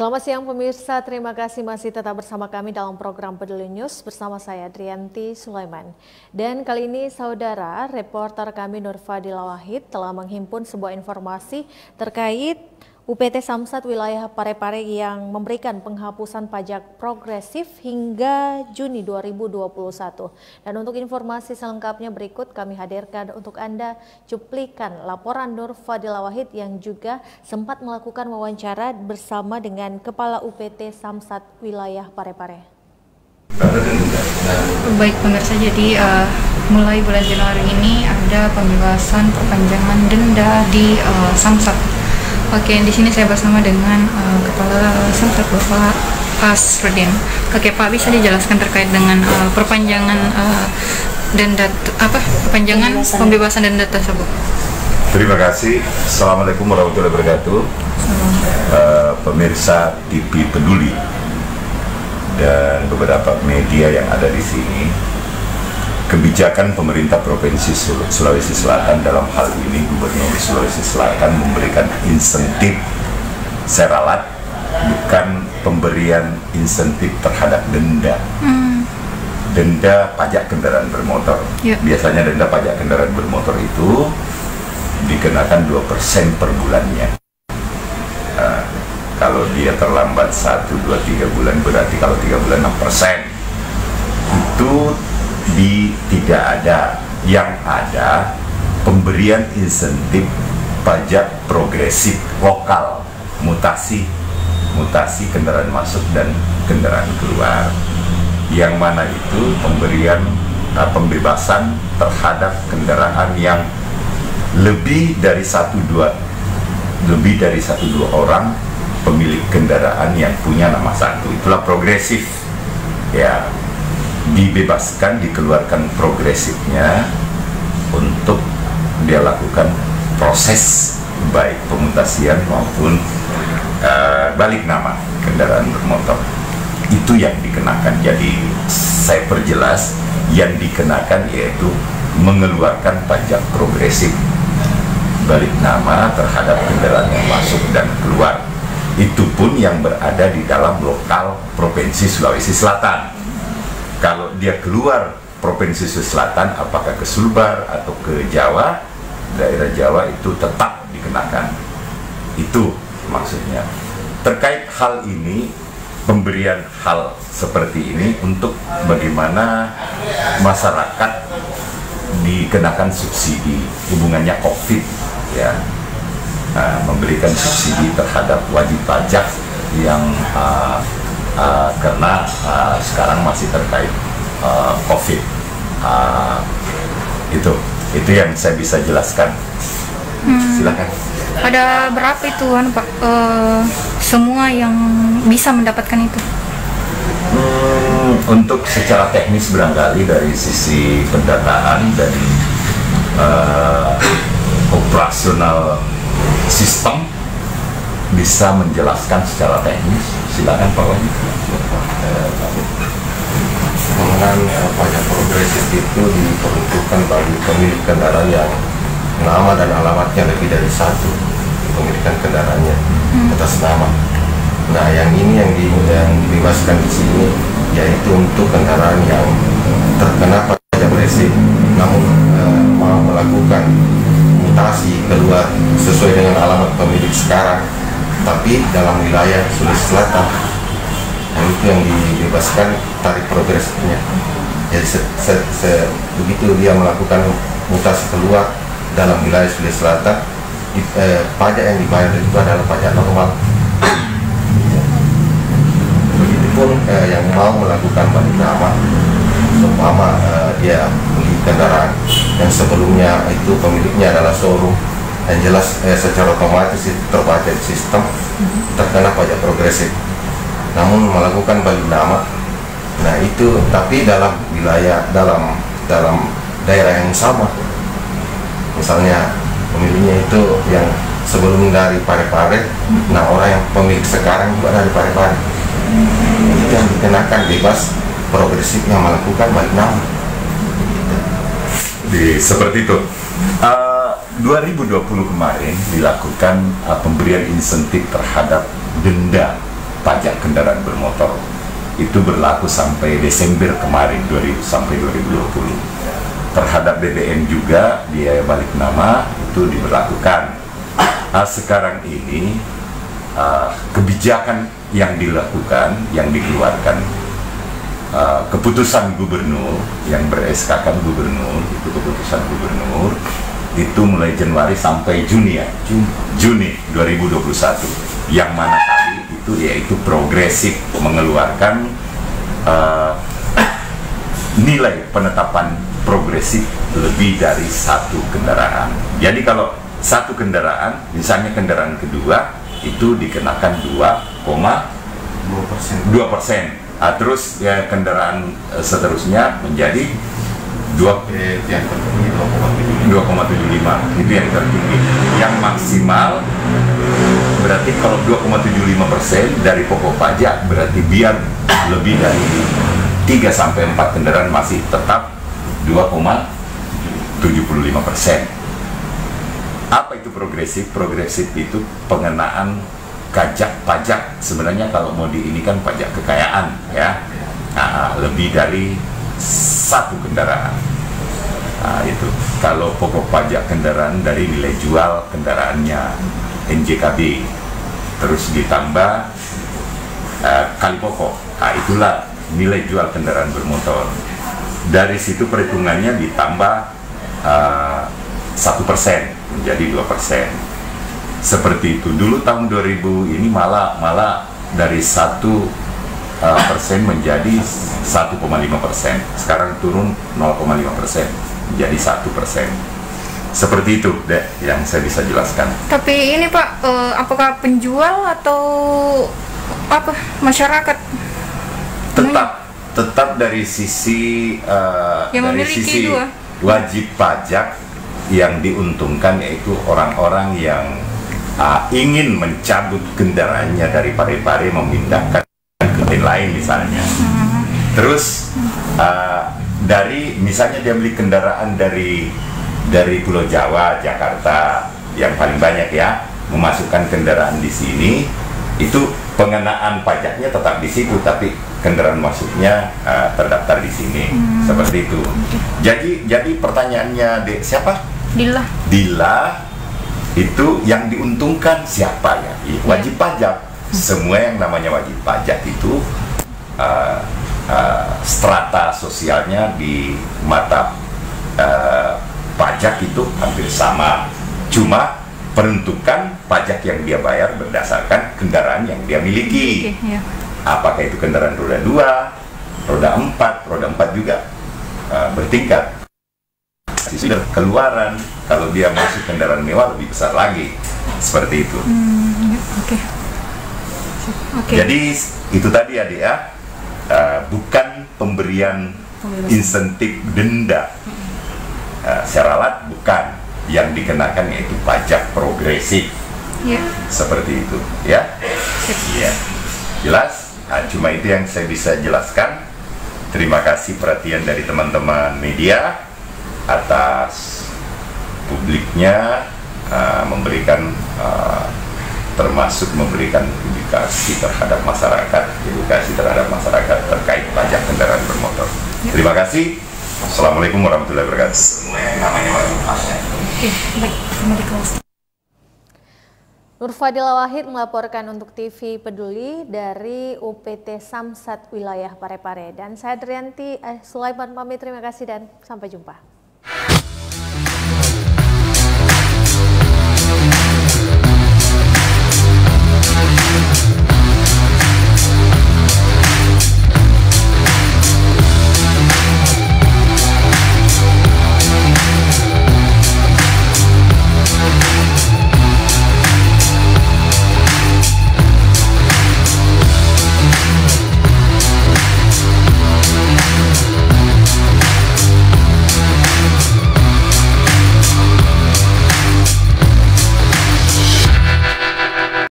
Selamat siang pemirsa, terima kasih masih tetap bersama kami dalam program Peduli News bersama saya Drianti Sulaiman. Dan kali ini saudara, reporter kami Nur Fadila Wahid telah menghimpun sebuah informasi terkait UPT Samsat wilayah Parepare yang memberikan penghapusan pajak progresif hingga Juni 2021. Dan untuk informasi selengkapnya berikut kami hadirkan untuk Anda cuplikan laporan Nur Fadila Wahid yang juga sempat melakukan wawancara bersama dengan Kepala UPT Samsat wilayah Parepare. Baik pemirsa, jadi mulai bulan Januari ini ada pembebasan perpanjangan denda di Samsat. Oke, di sini saya bersama dengan Kepala Samsat Bapak Asrudin. Oke Pak, bisa dijelaskan terkait dengan perpanjangan denda perpanjangan pembebasan denda tersebut? Terima kasih. Assalamualaikum warahmatullahi wabarakatuh. Pemirsa TV Peduli dan beberapa media yang ada di sini. Kebijakan pemerintah Provinsi Sulawesi Selatan dalam hal ini Gubernur Sulawesi Selatan memberikan insentif seralat, bukan pemberian insentif terhadap denda. Denda pajak kendaraan bermotor. Biasanya denda pajak kendaraan bermotor itu dikenakan 2% per bulannya. Kalau dia terlambat 1, 2, 3 bulan, berarti kalau 3 bulan 6%. Itu tidak ada. Yang ada pemberian insentif pajak progresif lokal, mutasi kendaraan masuk dan kendaraan keluar, yang mana itu pemberian pembebasan terhadap kendaraan yang lebih dari satu dua orang pemilik kendaraan yang punya nama satu. Itulah progresif ya. Dibebaskan, dikeluarkan progresifnya untuk dia lakukan proses baik pemutasian maupun balik nama kendaraan bermotor. Itu yang dikenakan. Jadi saya perjelas, yang dikenakan yaitu mengeluarkan pajak progresif balik nama terhadap kendaraan yang masuk dan keluar. Itu pun yang berada di dalam lokal Provinsi Sulawesi Selatan. Kalau dia keluar Provinsi Sulawesi Selatan, apakah ke Sulbar atau ke Jawa, daerah Jawa itu tetap dikenakan. Itu maksudnya. Terkait hal ini, pemberian hal seperti ini untuk bagaimana masyarakat dikenakan subsidi hubungannya COVID ya. Memberikan subsidi terhadap wajib pajak yang karena sekarang masih terkait COVID. Itu yang saya bisa jelaskan. Silakan. Ada berapa itu Pak semua yang bisa mendapatkan itu? Untuk secara teknis barangkali dari sisi pendataan dan operasional sistem bisa menjelaskan secara teknis. Silakan Pak Wahyu. Pengenaan pajak progresif itu diperuntukkan bagi pemilik kendaraan yang nama dan alamatnya lebih dari satu pemilikan kendaraannya atas nama. Nah, yang ini yang dibebaskan di sini yaitu untuk kendaraan yang terkena pajak progresif, namun mau melakukan mutasi keluar sesuai dengan alamat pemilik sekarang, tapi dalam wilayah Sulawesi Selatan. Nah, itu yang dibebaskan tarif progresifnya. Jadi begitu dia melakukan mutasi keluar dalam wilayah Sulawesi Selatan, pajak yang dibayar itu adalah pajak normal. Begitupun yang mau melakukan balik nama, seumpama dia beli kendaraan yang sebelumnya itu pemiliknya adalah showroom, yang jelas secara otomatis itu terbaca di sistem terkena pajak progresif. Namun melakukan balik nama, nah itu tapi dalam wilayah dalam daerah yang sama. Misalnya pemiliknya itu yang sebelum dari Parepare, nah orang yang pemilik sekarang juga dari Parepare, itu yang dikenakan bebas progresifnya melakukan balik nama. Seperti itu. 2020 kemarin dilakukan pemberian insentif terhadap denda pajak kendaraan bermotor itu berlaku sampai Desember kemarin sampai 2020. Terhadap BBM juga biaya balik nama itu diberlakukan. Sekarang ini kebijakan yang dilakukan, yang dikeluarkan, keputusan gubernur yang ber-SK-kan gubernur, itu keputusan gubernur itu mulai Januari sampai Juni 2021, yang mana tadi itu yaitu progresif mengeluarkan nilai penetapan progresif lebih dari satu kendaraan. Jadi kalau satu kendaraan, misalnya kendaraan kedua itu dikenakan 2,2%. Terus ya kendaraan seterusnya menjadi 2,75, itu yang tertinggi. Yang maksimal berarti kalau 2,75% dari pokok pajak, berarti biar lebih dari 3-4 kendaraan masih tetap 2,75%. Apa itu progresif? Progresif itu pengenaan pajak sebenarnya kalau mau diinikan pajak kekayaan ya, lebih dari satu kendaraan. Itu kalau pokok pajak kendaraan dari nilai jual kendaraannya NJKB, terus ditambah kali pokok, itulah nilai jual kendaraan bermotor. Dari situ perhitungannya ditambah 1% menjadi 2%. Seperti itu. Dulu tahun 2000 ini malah dari 1% menjadi 1,5%. Sekarang turun 0,5% menjadi 1%. Seperti itu deh yang saya bisa jelaskan. Tapi ini Pak, apakah penjual atau apa masyarakat? Tetap dari sisi wajib pajak yang diuntungkan yaitu orang-orang yang ingin mencabut kendaraannya dari Parepare memindahkan ke tempat lain misalnya. Terus dari misalnya dia beli kendaraan dari Pulau Jawa, Jakarta yang paling banyak ya, memasukkan kendaraan di sini, itu pengenaan pajaknya tetap di situ, tapi kendaraan masuknya terdaftar di sini. Seperti itu. Jadi pertanyaannya siapa? Dila itu yang diuntungkan siapa ya? Wajib pajak. Semua yang namanya wajib pajak itu strata sosialnya di mata pajak itu hampir sama. Cuma peruntukan pajak yang dia bayar berdasarkan kendaraan yang dia miliki. Apakah itu kendaraan roda 2, roda 4, roda 4 juga bertingkat. Sudah keluaran, kalau dia masuk kendaraan mewah lebih besar lagi, seperti itu. Jadi itu tadi adik ya, bukan pemberian insentif denda, syarat bukan, yang dikenakan yaitu pajak progresif, seperti itu ya. Jelas. Cuma itu yang saya bisa jelaskan. Terima kasih perhatian dari teman-teman media atas publiknya memberikan termasuk memberikan edukasi terhadap masyarakat terkait pajak kendaraan bermotor. Terima kasih. Assalamualaikum warahmatullahi wabarakatuh. Semua yang namanya wajib pajak. Nurfadila Wahid melaporkan untuk TV Peduli dari UPT Samsat Wilayah Parepare. Dan saya Drianti Sulaiman pamit, terima kasih dan sampai jumpa.